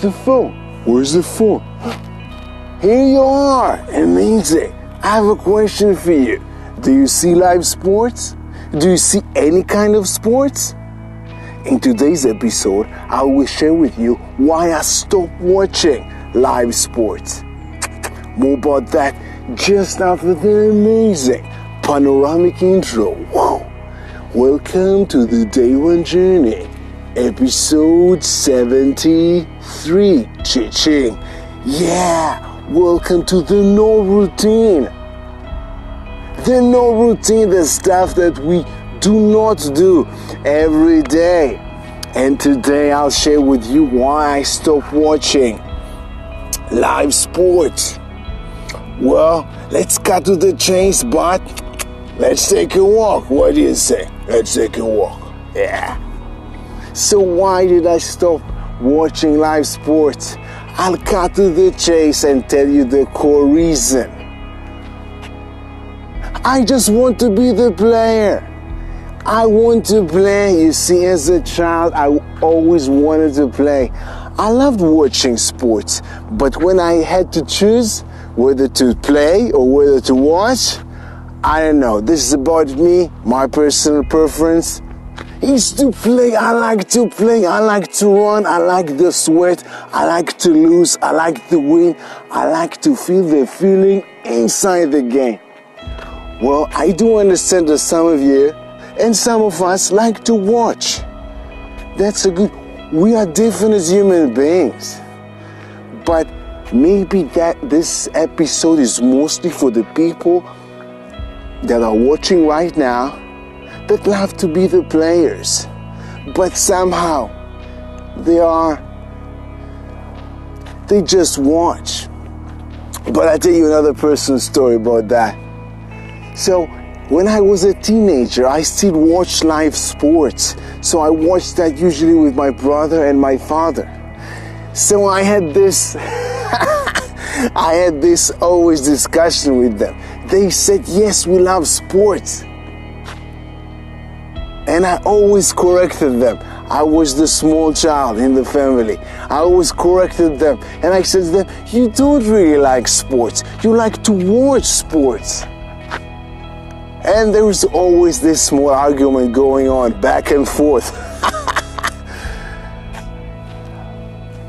the phone? Where's the phone? Here you are. Amazing. I have a question for you. Do you see live sports? Do you see any kind of sports? In today's episode, I will share with you why I stopped watching live sports. More about that just after the amazing panoramic intro. Whoa. Welcome to the Day One Journey, episode 73. Cha-ching. Yeah, welcome to the no routine. The no routine, the stuff that we do not do every day. And today I'll share with you why I stopped watching live sports. Well, let's cut to the chase, but let's take a walk. What do you say? Let's take a walk. Yeah. So why did I stop watching live sports? I'll cut to the chase and tell you the core reason. I just want to be the player. I want to play. You see, as a child, I always wanted to play. I loved watching sports, but when I had to choose whether to play or whether to watch, I don't know. This is about me, my personal preference is to play. I like to play. I like to run. I like the sweat. I like to lose. I like to win. I like to feel the feeling inside the game. Well, I do understand that some of you and some of us like to watch. That's a good. We are different as human beings. But maybe this episode is mostly for the people that are watching right now that love to be the players. But somehow they just watch. But I'll tell you another personal story about that. So when I was a teenager, I still watched live sports. So I watched that usually with my brother and my father. So I had this always discussion with them. They said, yes, we love sports. And I always corrected them. I was the small child in the family. I always corrected them. And I said to them, you don't really like sports. You like to watch sports. And there was always this small argument going on back and forth.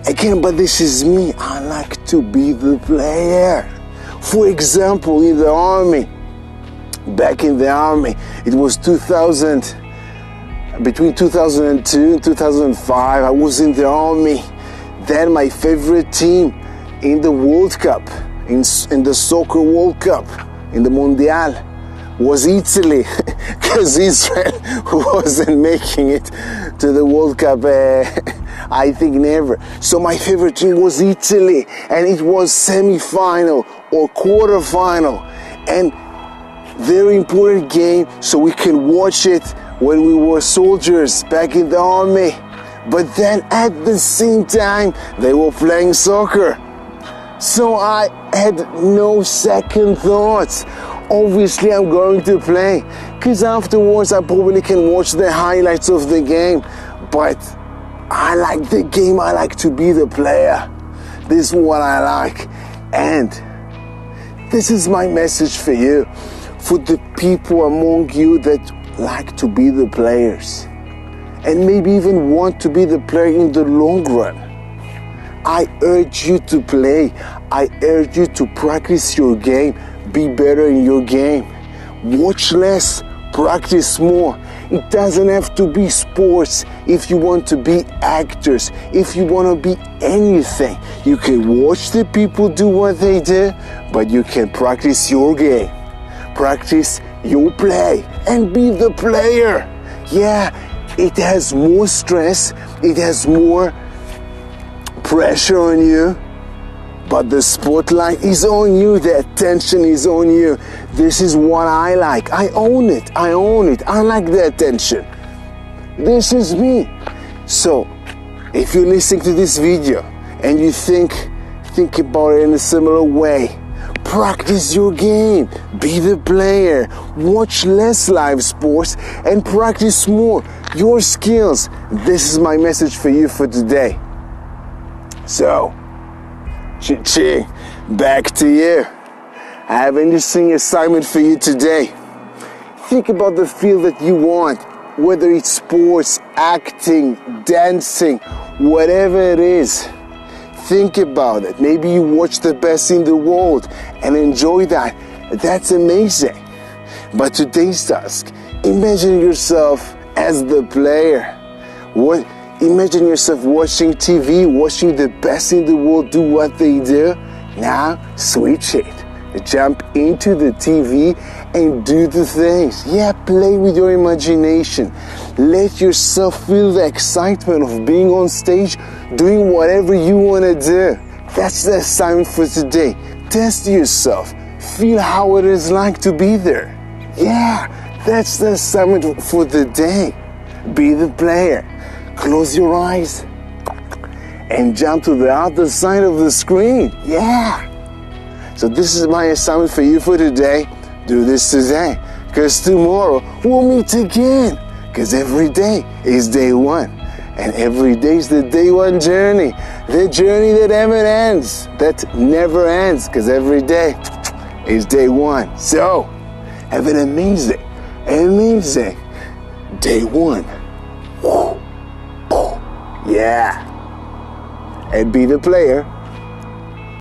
Again, but this is me. I like to be the player. For example, in the army, back in the army, it was between 2002 and 2005, I was in the army. Then my favorite team in the World Cup, in the soccer World Cup, in the Mondial, was Italy, because Israel wasn't making it to the World Cup, I think never. So my favorite team was Italy, and it was semi-final or quarter-final, and very important game, so we can watch it when we were soldiers back in the army. But then at the same time, they were playing soccer. So I had no second thoughts. Obviously, I'm going to play, because afterwards I probably can watch the highlights of the game. But I like the game. I like to be the player. This is what I like. And this is my message for you, for the people among you that like to be the players and maybe even want to be the player in the long run. I urge you to play. I urge you to practice your game. Be better in your game. Watch less, practice more. It doesn't have to be sports. If you want to be actors, if you want to be anything, you can watch the people do what they do, but you can practice your game. Practice your play and be the player. Yeah, it has more stress, it has more pressure on you, but the spotlight is on you, the attention is on you. This is what I like. I own it. I like the attention. This is me. So, if you're listening to this video and you think about it in a similar way, practice your game, be the player, watch less live sports and practice more your skills. This is my message for you for today. So, Chi-Chi, back to you. I have an interesting assignment for you today. Think about the field that you want, whether it's sports, acting, dancing, whatever it is. Think about it. Maybe you watch the best in the world and enjoy that. That's amazing. But today's task, imagine yourself as the player. Imagine yourself watching TV, watching the best in the world do what they do. Now, switch it. Jump into the TV and do the things. Yeah, play with your imagination. Let yourself feel the excitement of being on stage, doing whatever you want to do. That's the assignment for today. Test yourself. Feel how it is like to be there. Yeah, that's the assignment for the day. Be the player. Close your eyes and jump to the other side of the screen. Yeah. So this is my assignment for you for today. Do this today, because tomorrow we'll meet again. Because every day is day one. And every day is the day one journey. The journey that never ends. Because every day is day one. So, have an amazing day one. Yeah. And be the player.